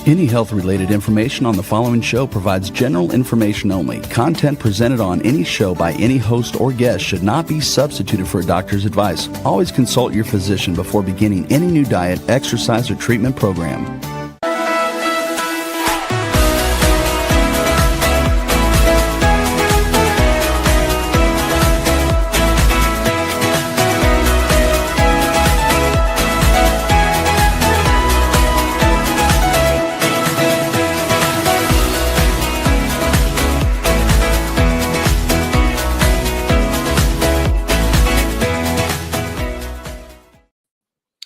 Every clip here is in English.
Any health-related information on the following show provides general information only. Content presented on any show by any host or guest should not be substituted for a doctor's advice. Always consult your physician before beginning any new diet, exercise, or treatment program.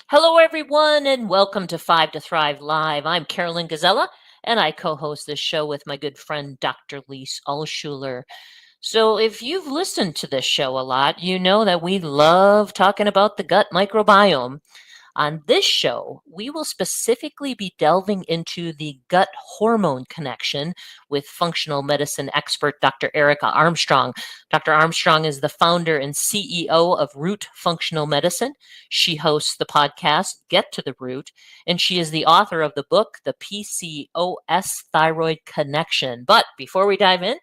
Hello, everyone, and welcome to 5 to Thrive Live. I'm Karolyn Gazella, and I co-host this show with my good friend, Dr. Lise Alschuler. So if you've listened to this show a lot, you know that we love talking about the gut microbiome. On this show, we will specifically be delving into the gut hormone connection with functional medicine expert Dr. Erica Armstrong. Dr. Armstrong is the founder and CEO of Root Functional Medicine. She hosts the podcast Get to the Root, and she is the author of the book, The PCOS Thyroid Connection. But before we dive in,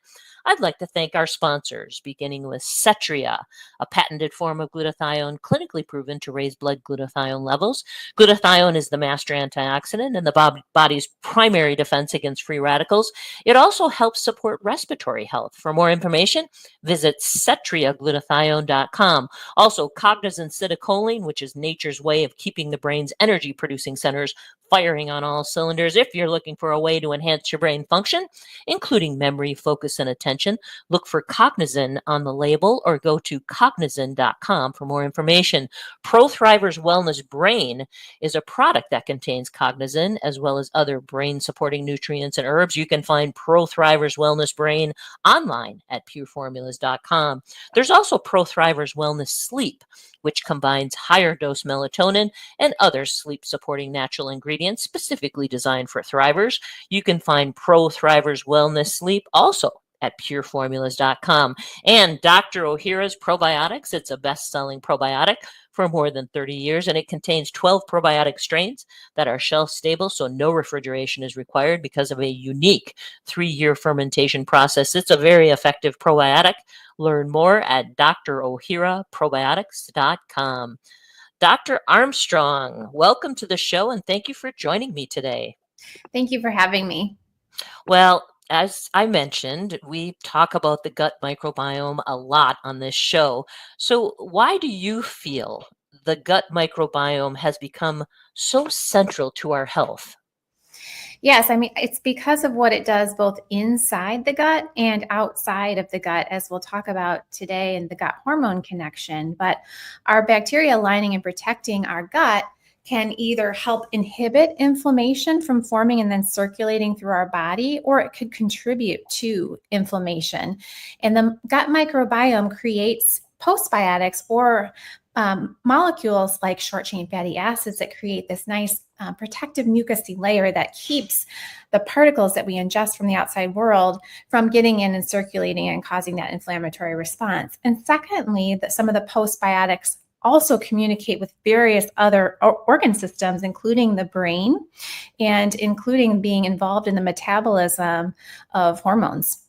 I'd like to thank our sponsors, beginning with Cetria, a patented form of glutathione clinically proven to raise blood glutathione levels. Glutathione is the master antioxidant and the body's primary defense against free radicals. It also helps support respiratory health. For more information, visit cetriaglutathione.com. Also, cognizant acetylcholine, which is nature's way of keeping the brain's energy-producing centers firing on all cylinders. If you're looking for a way to enhance your brain function, including memory, focus, and attention, look for Cognizin on the label or go to cognizin.com for more information. ProThrivers Wellness Brain is a product that contains Cognizin as well as other brain-supporting nutrients and herbs. You can find ProThrivers Wellness Brain online at pureformulas.com. There's also ProThrivers Wellness Sleep, which combines higher dose melatonin and other sleep-supporting natural ingredients specifically designed for thrivers. You can find ProThrivers Wellness Sleep also at pureformulas.com. And Dr. Ohhira's Probiotics, it's a best-selling probiotic for more than 30 years, and it contains 12 probiotic strains that are shelf-stable, so no refrigeration is required because of a unique 3-year fermentation process. It's a very effective probiotic. Learn more at drohhiraprobiotics.com. Dr. Armstrong, welcome to the show, and thank you for joining me today. Thank you for having me. Well, as I mentioned, we talk about the gut microbiome a lot on this show. So why do you feel the gut microbiome has become so central to our health? Yes, I mean, it's because of what it does both inside the gut and outside of the gut, as we'll talk about today in the gut hormone connection. But our bacteria lining and protecting our gut can either help inhibit inflammation from forming and then circulating through our body, or it could contribute to inflammation. And the gut microbiome creates postbiotics or molecules like short-chain fatty acids that create this nice protective mucousy layer that keeps the particles that we ingest from the outside world from getting in and circulating and causing that inflammatory response. And secondly, that some of the postbiotics also communicate with various other organ systems, including the brain and including being involved in the metabolism of hormones.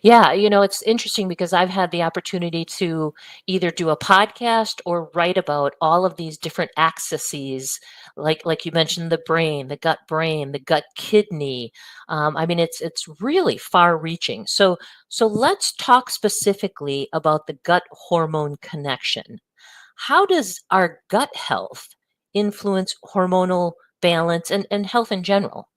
Yeah, it's interesting because I've had the opportunity to either do a podcast or write about all of these different axes, like you mentioned, the brain, the gut kidney. It's really far-reaching. So let's talk specifically about the gut hormone connection. How does our gut health influence hormonal balance and health in general?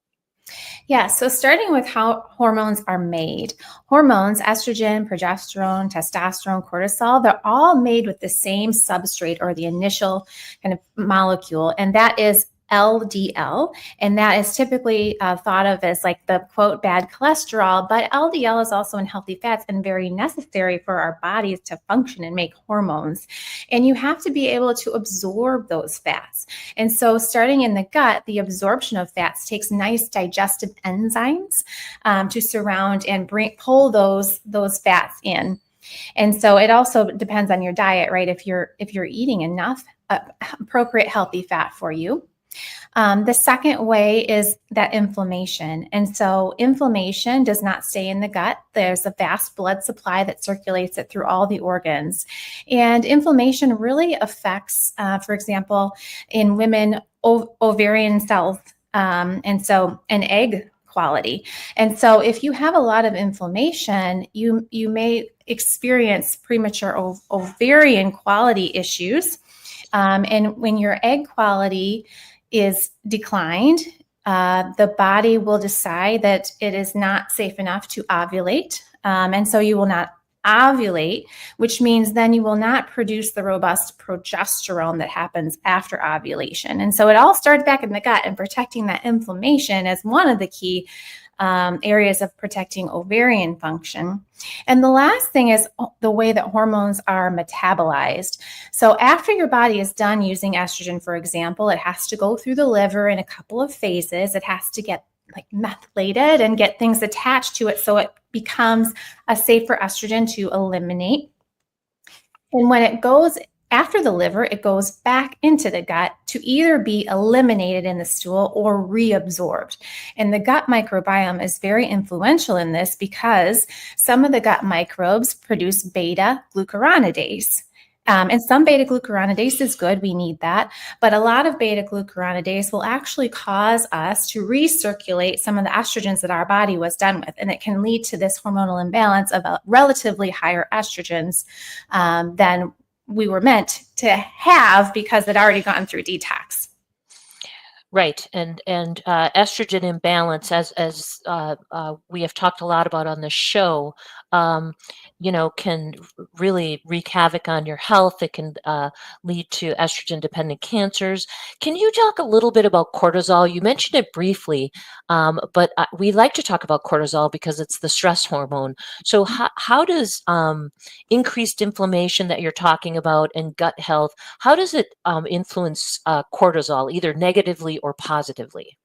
Yeah, so starting with how hormones are made. Hormones, estrogen, progesterone, testosterone, cortisol, they're all made with the same substrate or the initial kind of molecule, and that is LDL, and that is typically thought of as like the quote bad cholesterol, but LDL is also in healthy fats and very necessary for our bodies to function and make hormones. And you have to be able to absorb those fats. And so starting in the gut, the absorption of fats takes nice digestive enzymes to surround and pull those fats in. And so it also depends on your diet, right? If you're eating enough appropriate healthy fat for you. The second way is that inflammation. And so inflammation does not stay in the gut. There's a vast blood supply that circulates it through all the organs. And inflammation really affects, for example, in women, ovarian cells, and egg quality. And so if you have a lot of inflammation, you may experience premature ovarian quality issues. And when your egg quality is declined, the body will decide that it is not safe enough to ovulate. And so you will not ovulate, which means then you will not produce the robust progesterone that happens after ovulation. And so it all starts back in the gut, and protecting that inflammation is one of the key areas of protecting ovarian function. And the last thing is the way that hormones are metabolized. So after your body is done using estrogen, for example, it has to go through the liver in a couple of phases. It has to get methylated and get things attached to it so it becomes a safer estrogen to eliminate. And when it goes after the liver, it goes back into the gut to either be eliminated in the stool or reabsorbed. And the gut microbiome is very influential in this because some of the gut microbes produce beta-glucuronidase. And some beta-glucuronidase is good. We need that. But a lot of beta-glucuronidase will actually cause us to recirculate some of the estrogens that our body was done with. And it can lead to this hormonal imbalance of relatively higher estrogens than we were meant to have because it already gone through detox. Right, and estrogen imbalance, as we have talked a lot about on the show, can really wreak havoc on your health. It can lead to estrogen-dependent cancers. Can you talk a little bit about cortisol? You mentioned it briefly, but we like to talk about cortisol because it's the stress hormone. So how does increased inflammation that you're talking about and gut health, how does it influence cortisol, either negatively or positively?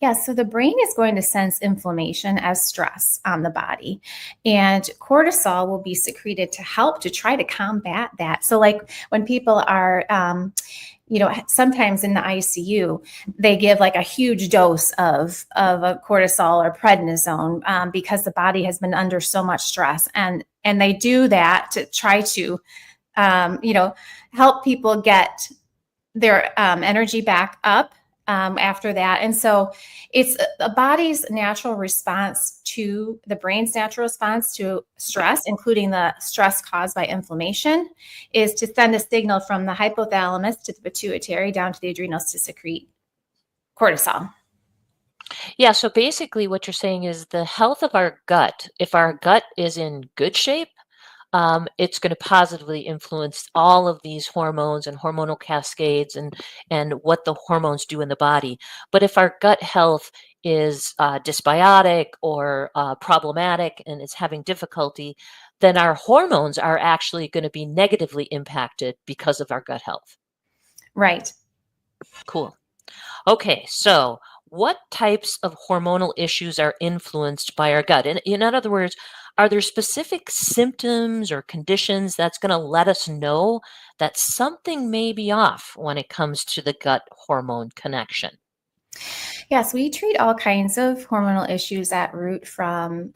Yeah, so the brain is going to sense inflammation as stress on the body, and cortisol will be secreted to help to try to combat that. So like when people are, sometimes in the ICU, they give like a huge dose of a cortisol or prednisone because the body has been under so much stress. And they do that to try to, help people get their energy back up after that. And so it's the body's natural response to the brain's natural response to stress, including the stress caused by inflammation, is to send a signal from the hypothalamus to the pituitary down to the adrenals to secrete cortisol. Yeah, so basically what you're saying is the health of our gut, if our gut is in good shape, it's going to positively influence all of these hormones and hormonal cascades and what the hormones do in the body. But if our gut health is dysbiotic or problematic and is having difficulty, then our hormones are actually going to be negatively impacted because of our gut health. Right. Cool. Okay, so what types of hormonal issues are influenced by our gut? And in other words, are there specific symptoms or conditions that's going to let us know that something may be off when it comes to the gut hormone connection? Yes, we treat all kinds of hormonal issues at root, from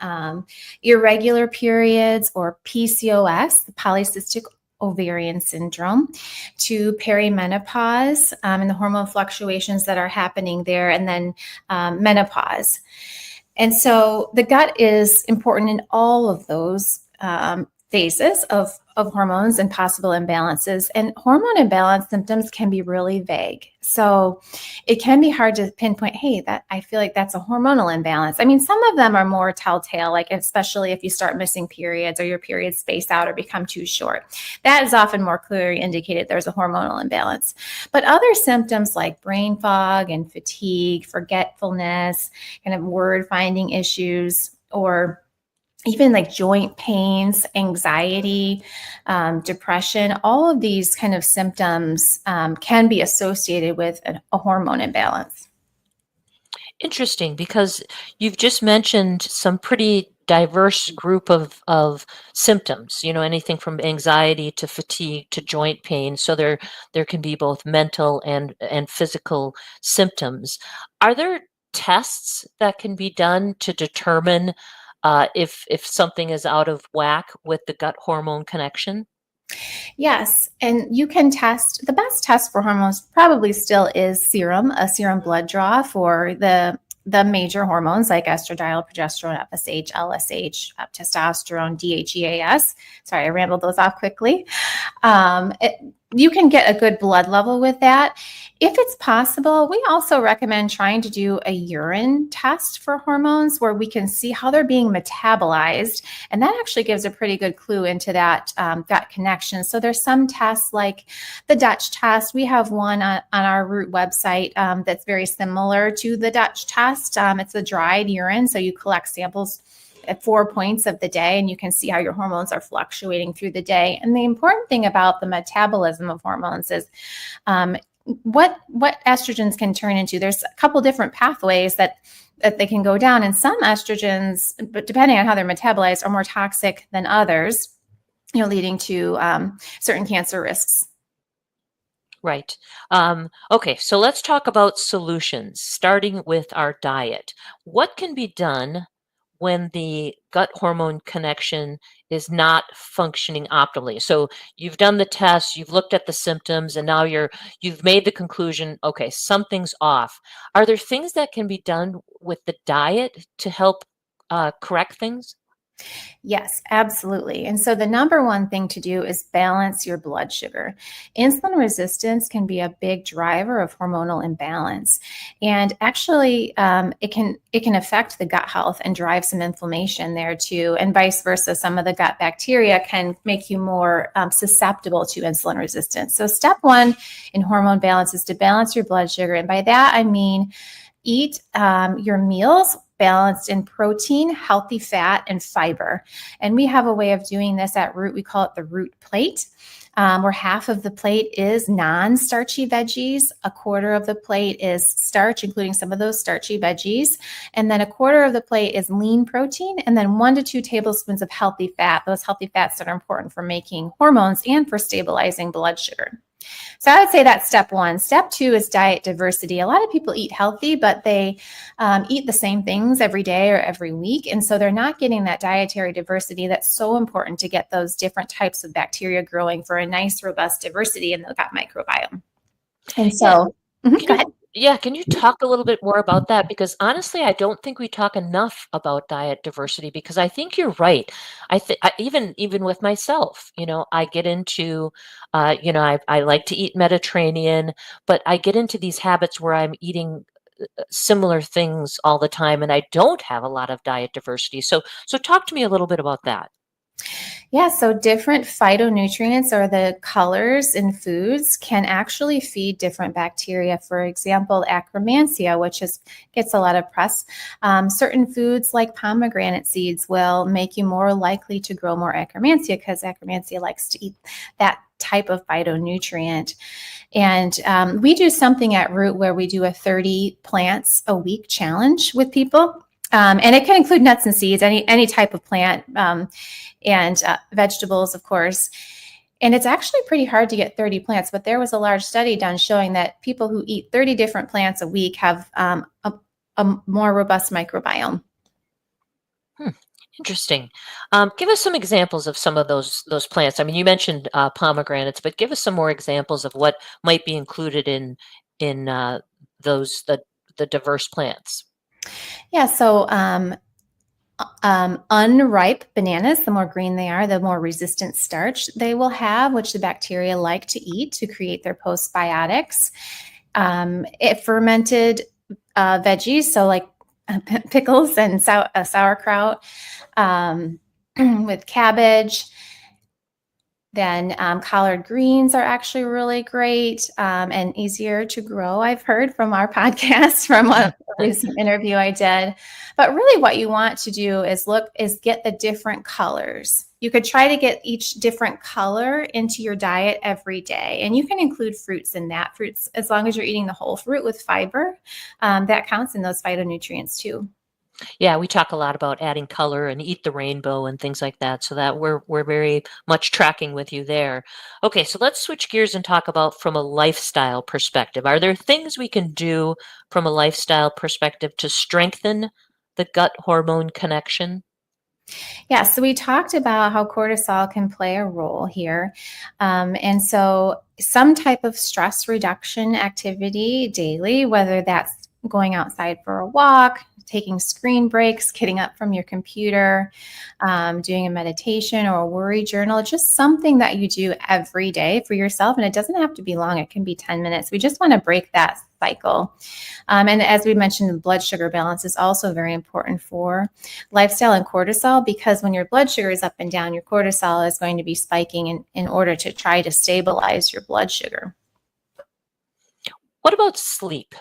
irregular periods or PCOS, the polycystic ovarian syndrome, to perimenopause and the hormone fluctuations that are happening there, and then menopause. And so the gut is important in all of those phases of hormones and possible imbalances. And hormone imbalance symptoms can be really vague. So it can be hard to pinpoint, hey, that I feel like that's a hormonal imbalance. I mean, some of them are more telltale, like especially if you start missing periods or your periods space out or become too short. That is often more clearly indicated there's a hormonal imbalance. But other symptoms like brain fog and fatigue, forgetfulness, kind of word finding issues, or even like joint pains, anxiety, depression, all of these kind of symptoms can be associated with a hormone imbalance. Interesting, because you've just mentioned some pretty diverse group of symptoms, anything from anxiety to fatigue to joint pain. So there can be both mental and physical symptoms. Are there tests that can be done to determine if something is out of whack with the gut hormone connection? Yes, and you can test. The best test for hormones probably still is a serum blood draw for the major hormones like estradiol, progesterone, FSH, LSH, testosterone, DHEAS. Sorry, I rambled those off quickly. You can get a good blood level with that. If it's possible, we also recommend trying to do a urine test for hormones where we can see how they're being metabolized. And that actually gives a pretty good clue into that gut connection. So there's some tests like the Dutch test. We have one on our Root website that's very similar to the Dutch test. It's a dried urine. So you collect samples at 4 points of the day, and you can see how your hormones are fluctuating through the day. And the important thing about the metabolism of hormones is what estrogens can turn into. There's a couple different pathways that they can go down, and some estrogens, but depending on how they're metabolized, are more toxic than others, leading to certain cancer risks. Right. Okay, so let's talk about solutions, starting with our diet. What can be done when the gut hormone connection is not functioning optimally? So you've done the test, you've looked at the symptoms, and now you've made the conclusion, okay, something's off. Are there things that can be done with the diet to help correct things? Yes, absolutely. And so the number one thing to do is balance your blood sugar. Insulin resistance can be a big driver of hormonal imbalance, and actually, it can affect the gut health and drive some inflammation there too, and vice versa. Some of the gut bacteria can make you more susceptible to insulin resistance. So step one in hormone balance is to balance your blood sugar, and by that I mean eat your meals balanced in protein, healthy fat, and fiber. And we have a way of doing this at Root. We call it the Root plate, where half of the plate is non-starchy veggies, a quarter of the plate is starch, including some of those starchy veggies, and then a quarter of the plate is lean protein, and then 1 to 2 tablespoons of healthy fat, those healthy fats that are important for making hormones and for stabilizing blood sugar. So I would say that's step one. Step two is diet diversity. A lot of people eat healthy, but they eat the same things every day or every week. And so they're not getting that dietary diversity that's so important to get those different types of bacteria growing for a nice, robust diversity in the gut microbiome. And so, go ahead. Yeah, can you talk a little bit more about that? Because honestly, I don't think we talk enough about diet diversity, because I think you're right. I think even with myself, I get into, I like to eat Mediterranean, but I get into these habits where I'm eating similar things all the time, and I don't have a lot of diet diversity. So talk to me a little bit about that. Yeah, so different phytonutrients, or the colors in foods, can actually feed different bacteria. For example, Akkermansia, which gets a lot of press. Certain foods like pomegranate seeds will make you more likely to grow more Akkermansia, because Akkermansia likes to eat that type of phytonutrient. And we do something at Root where we do a 30 plants a week challenge with people. And it can include nuts and seeds, any type of plant, and vegetables, of course. And it's actually pretty hard to get 30 plants, but there was a large study done showing that people who eat 30 different plants a week have a more robust microbiome. Interesting. Give us some examples of some of those plants. I mean, you mentioned pomegranates, but give us some more examples of what might be included in those the diverse plants. Yeah, so unripe bananas, the more green they are, the more resistant starch they will have, which the bacteria like to eat to create their postbiotics. Fermented veggies, so like pickles and sauerkraut, with cabbage. Then collard greens are actually really great and easier to grow, I've heard from our podcast, from a recent interview I did. But really what you want to do is get the different colors. You could try to get each different color into your diet every day. And you can include fruits in that. Fruits, as long as you're eating the whole fruit with fiber, that counts in those phytonutrients too. Yeah, we talk a lot about adding color and eat the rainbow and things like that, so that we're very much tracking with you there. Okay, so let's switch gears and talk about from a lifestyle perspective. Are there things we can do from a lifestyle perspective to strengthen the gut hormone connection? Yeah, so we talked about how cortisol can play a role here. And so some type of stress reduction activity daily, whether that's going outside for a walk, taking screen breaks, getting up from your computer, doing a meditation or a worry journal, just something that you do every day for yourself. And it doesn't have to be long. It can be 10 minutes. We just want to break that cycle. And as we mentioned, the blood sugar balance is also very important for lifestyle and cortisol, because when your blood sugar is up and down, your cortisol is going to be spiking in order to try to stabilize your blood sugar. What about sleep?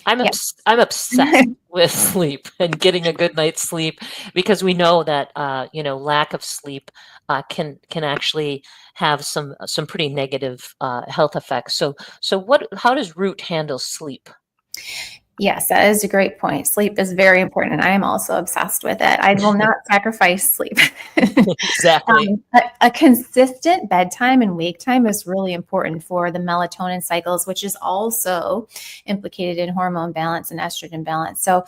I'm obsessed with sleep and getting a good night's sleep, because we know that lack of sleep can actually have some pretty negative health effects. So how does Root handle sleep? Yes, that is a great point. Sleep is very important, and I am also obsessed with it. I will not sacrifice sleep. Exactly. A consistent bedtime and wake time is really important for the melatonin cycles, which is also implicated in hormone balance and estrogen balance. So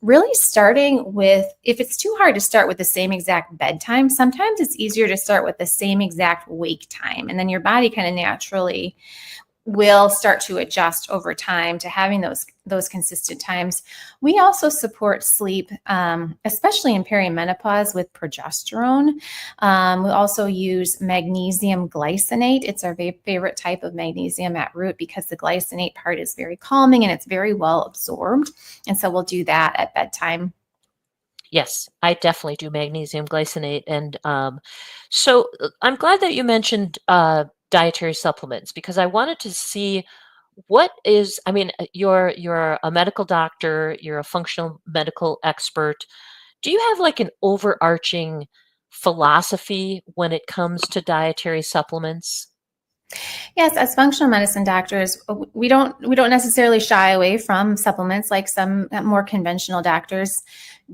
really starting with, if it's too hard to start with the same exact bedtime, sometimes it's easier to start with the same exact wake time. And then your body kind of naturally will start to adjust over time to having those consistent times. We also support sleep, especially in perimenopause, with progesterone. We also use magnesium glycinate. It's our favorite type of magnesium at Root, because the glycinate part is very calming and it's very well absorbed. And so we'll do that at bedtime. Yes, I definitely do magnesium glycinate. And so I'm glad that you mentioned dietary supplements, because I wanted to see you're a medical doctor, you're a functional medical expert. Do you have like an overarching philosophy when it comes to dietary supplements? Yes, as functional medicine doctors, we don't necessarily shy away from supplements like some more conventional doctors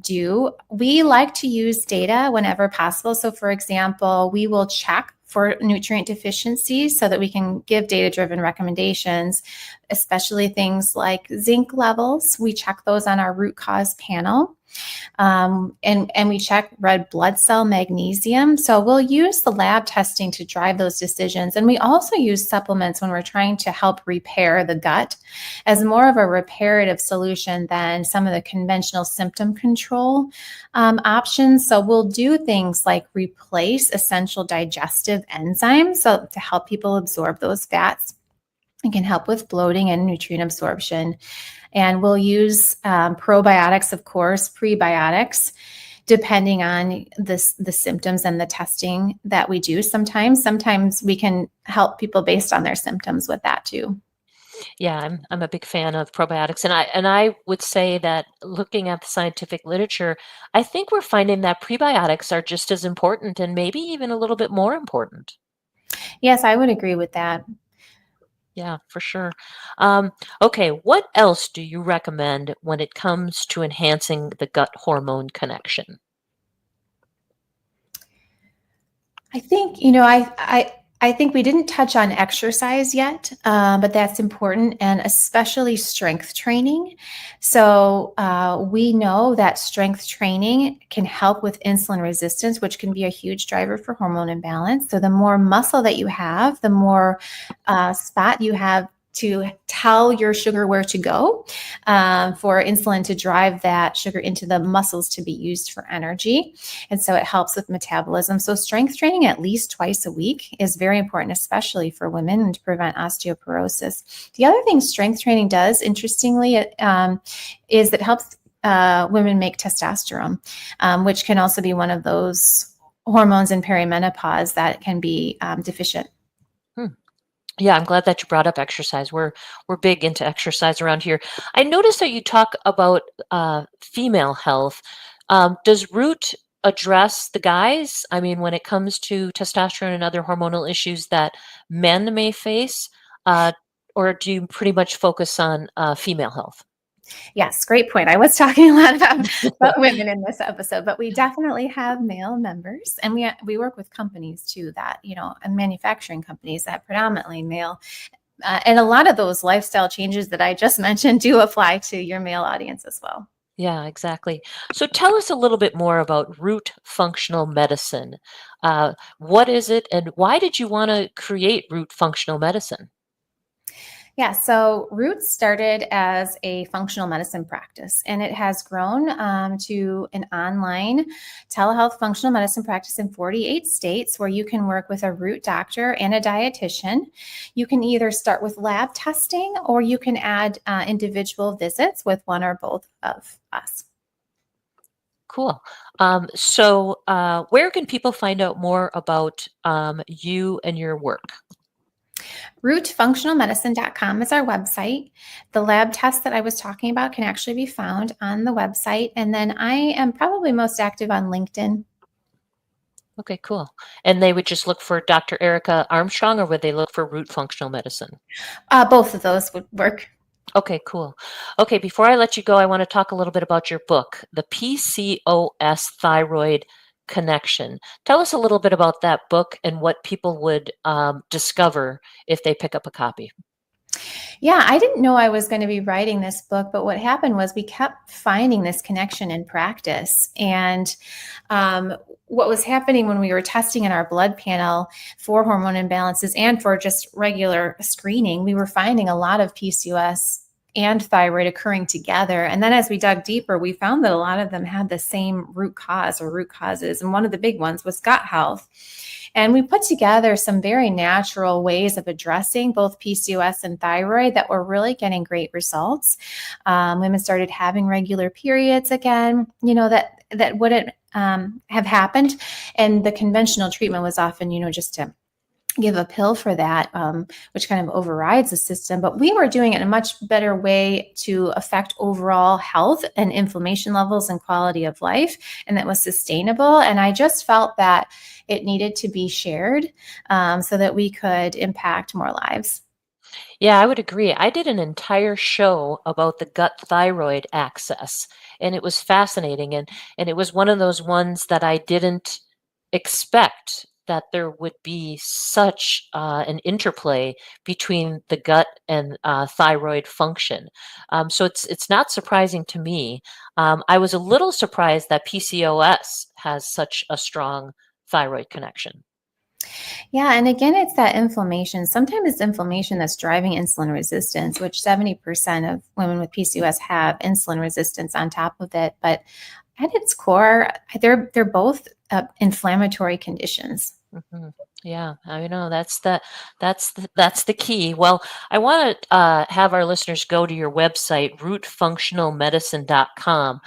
do. We like to use data whenever possible. So, for example, we will check for nutrient deficiencies so that we can give data-driven recommendations, especially things like zinc levels. We check those on our root cause panel. And we check red blood cell magnesium. So we'll use the lab testing to drive those decisions. And we also use supplements when we're trying to help repair the gut as more of a reparative solution than some of the conventional symptom control options. So we'll do things like replace essential digestive enzymes so to help people absorb those fats. It can help with bloating and nutrient absorption. And we'll use probiotics, of course, prebiotics, depending on the symptoms and the testing that we do. Sometimes we can help people based on their symptoms with that too. Yeah, I'm a big fan of probiotics, and I would say that looking at the scientific literature, I think we're finding that prebiotics are just as important, and maybe even a little bit more important. Yes, I would agree with that. Yeah, for sure. Okay, what else do you recommend when it comes to enhancing the gut hormone connection? I think, I think we didn't touch on exercise yet, but that's important, and especially strength training. So we know that strength training can help with insulin resistance, which can be a huge driver for hormone imbalance. So the more muscle that you have, the more spot you have to tell your sugar where to go for insulin to drive that sugar into the muscles to be used for energy. And so it helps with metabolism. So strength training at least twice a week is very important, especially for women, and to prevent osteoporosis. The other thing strength training does, interestingly, is it helps women make testosterone, which can also be one of those hormones in perimenopause that can be deficient. Yeah, I'm glad that you brought up exercise. We're big into exercise around here. I noticed that you talk about female health. Does Root address the guys? I mean, when it comes to testosterone and other hormonal issues that men may face, or do you pretty much focus on female health? Yes, great point. I was talking a lot about women in this episode, but we definitely have male members, and we work with companies too that, and manufacturing companies that predominantly male. And a lot of those lifestyle changes that I just mentioned do apply to your male audience as well. Yeah, exactly. So tell us a little bit more about Root Functional Medicine. What is it, and why did you want to create Root Functional Medicine? Yeah, so Roots started as a functional medicine practice, and it has grown to an online telehealth functional medicine practice in 48 states where you can work with a root doctor and a dietitian. You can either start with lab testing or you can add individual visits with one or both of us. Cool. So where can people find out more about you and your work? Rootfunctionalmedicine.com is our website. The lab tests that I was talking about can actually be found on the website. And then I am probably most active on LinkedIn. Okay, cool. And they would just look for Dr. Erica Armstrong, or would they look for Root Functional Medicine? Both of those would work. Okay, cool. Okay, before I let you go, I want to talk a little bit about your book, The PCOS Thyroid Connection. Tell us a little bit about that book and what people would discover if they pick up a copy. Yeah, I didn't know I was going to be writing this book, but what happened was we kept finding this connection in practice. And what was happening when we were testing in our blood panel for hormone imbalances and for just regular screening, we were finding a lot of PCOS and thyroid occurring together. And then as we dug deeper, we found that a lot of them had the same root cause or root causes. And one of the big ones was gut health. And we put together some very natural ways of addressing both PCOS and thyroid that were really getting great results. Women started having regular periods again, that wouldn't have happened. And the conventional treatment was often, just to give a pill for that, which kind of overrides the system. But we were doing it in a much better way to affect overall health and inflammation levels and quality of life. And that was sustainable. And I just felt that it needed to be shared so that we could impact more lives. Yeah, I would agree. I did an entire show about the gut thyroid axis, and it was fascinating. And it was one of those ones that I didn't expect that there would be such an interplay between the gut and thyroid function. So it's not surprising to me. I was a little surprised that PCOS has such a strong thyroid connection. Yeah. And again, it's that inflammation. Sometimes it's inflammation that's driving insulin resistance, which 70% of women with PCOS have insulin resistance on top of it. But at its core, they're both inflammatory conditions. Mm-hmm. Yeah, I know that's the key. Well, I want to have our listeners go to your website, rootfunctionalmedicine.com.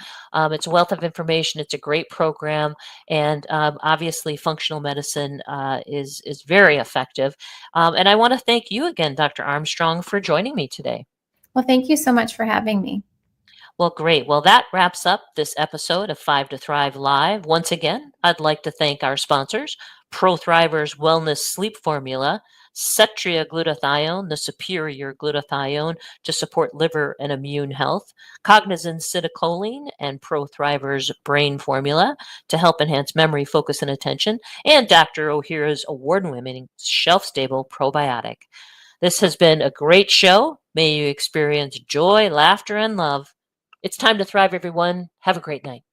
It's a wealth of information. It's a great program, and obviously, functional medicine is very effective. And I want to thank you again, Dr. Armstrong, for joining me today. Well, thank you so much for having me. Well, great. Well, that wraps up this episode of 5 to Thrive Live. Once again, I'd like to thank our sponsors, ProThriver's Wellness Sleep Formula, Cetria Glutathione, the superior glutathione to support liver and immune health, Cognizin Citicoline, and ProThriver's Brain Formula to help enhance memory, focus, and attention, and Dr. Ohhira's award-winning shelf-stable probiotic. This has been a great show. May you experience joy, laughter, and love. It's time to thrive, everyone. Have a great night.